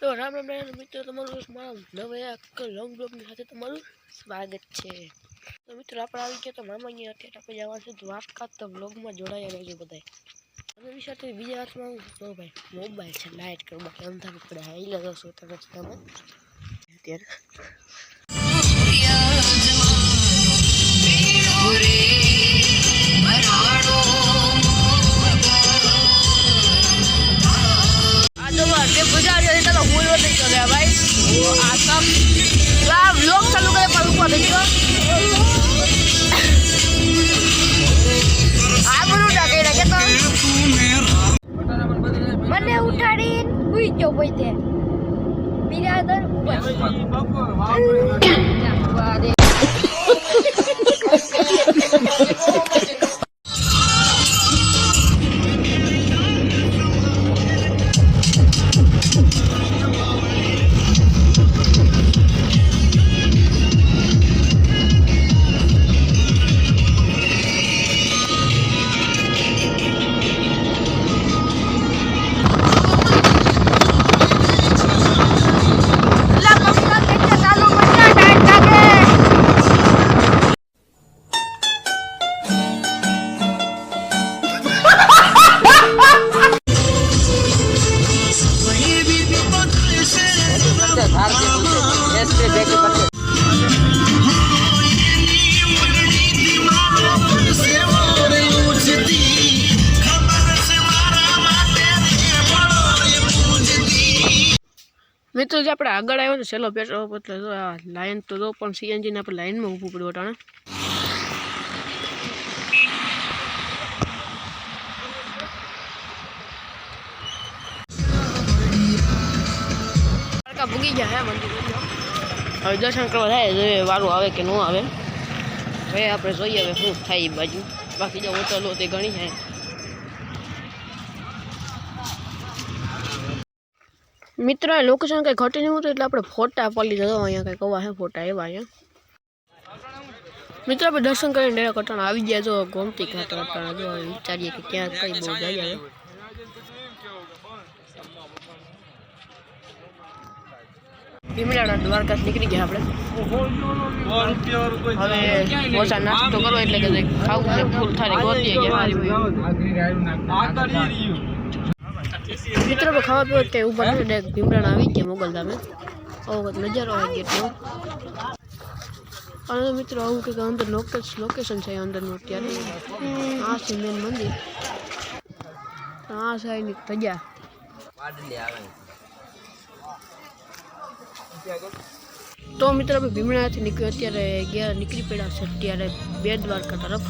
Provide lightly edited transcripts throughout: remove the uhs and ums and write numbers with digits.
તો રામ રામ રામ મિત્રો, તમારું મારા નવા એક લોંગ બ્લોગની સાથે તમારું સ્વાગત છે। તો મિત્રો આપણે આવી ગયા તો મામાની અત્યારે આપણે જવાનું છે દ્વારકા, તો બ્લોગમાં જોડાયા રહેજો બધા। અને વિશે તો બીજા હાથમાં તો ભાઈ મોબાઈલ છે, લાઇટ કરો બાકી અંધાર પડે હાઈ લગો છો તો રસ્તામાં અત્યારે लोग चालू करे पर ऊपर देखो आ बरू डाके रखे तो मने उठाड़ी हुई जो बोलते बिरादर મિત્રો જે આપણે આગળ આવ્યો ને છેલ્લો પેટ્રોલ પંપ એટલે લાઈન તો જો પણ સીએનજી ને આપણે લાઈનમાં ઊભું પડ્યું અટાણે ભૂગી ગયા હે મંદિર હવે દર્શન કરવા થાય જોઈએ વારું આવે કે ન આવે હવે આપણે જોઈએ હવે શું થાય એ બાજુ બાકી જો હોટલો તે ઘણી છે મિત્ર લોકેશન કંઈ ઘટી નહીં હતું એટલે આપણે ફોટા પાડી દીધા અહીંયા કંઈક કવા છે ફોટા એવા અહીંયા મિત્રો આપણે દર્શન કરીને ડેરા કટાણા આવી ગયા જો ગોમતી ઘાટ કટાણા જો વિચારીએ કે ક્યાં કઈ બહુ જાય હવે ભીમડાણા દ્વારકા નીકળી ગયા આપણે હવે ઓછા નાસ્તો કરવો એટલે કે ખાવું છે ફૂલ થાળી ગોતીએ ગયા મિત્રો ખાવા પીવા કંઈ ઉપર ડાયરેક્ટ ભીમડાણા આવી ગયા મોગલધામે આવો કંઈક નજારો આવી ગયો અને મિત્રો આવું કંઈક અંદર લોકેશન છે અંદરનું અત્યારે આ છે મેન મંદિર આ સાઈડની ધજા તો મિત્રો આપણે ભીમડાથી નીકળી પડ્યા છે અત્યારે બેટ દ્વારકા તરફ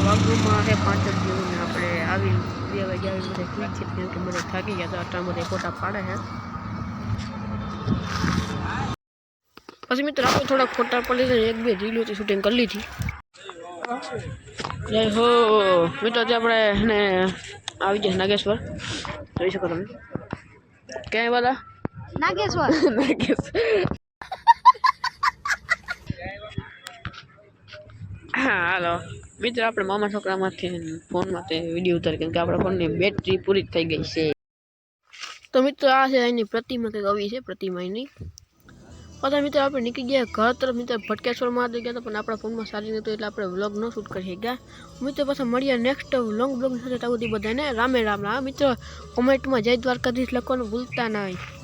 વાગડુમાં છે 5 જેવું ને આપણે આવી 2 વાગે આવી બધા ઠીક છે કેમ કે બધા થાકી ગયા હતા આટલા બધા ફોટા પાડે છે પછી મિત્રો આપણે થોડાક ફોટા પડી છે 1-2 રીલોથી શૂટિંગ કરી લીધી જય હો મિત્રો આપણે ને આવી ગયા નાગેશ્વર જોઈ શકો તમે ક્યાંય બધા નાગેશ્વર હા હાલો મિત્રો આપણે મામા છોકરામાંથી ફોનમાંથી વિડીયો ઉતાર કેમ કે આપણા ફોનની બેટરી પૂરી થઈ ગઈ છે તો મિત્રો આ છે એની પ્રતિમા કંઈક આવી છે પ્રતિમા એની પછી મિત્રો આપણે નીકળી ગયા ઘર તરફ મિત્રો ભટકેશ્વરમાં આવી ગયા હતા પણ આપણા ફોનમાં સારી નહોતું એટલે આપણે વ્લોગ ન શૂટ કરી ગયા મિત્રો પાછા મળીએ નેક્સ્ટ લોંગ બ્લોગ સાથે બધાને રામે રામ મિત્રો કોમેન્ટમાં જય દ્વારકાધીશ લખવાનું ભૂલતા નહીં।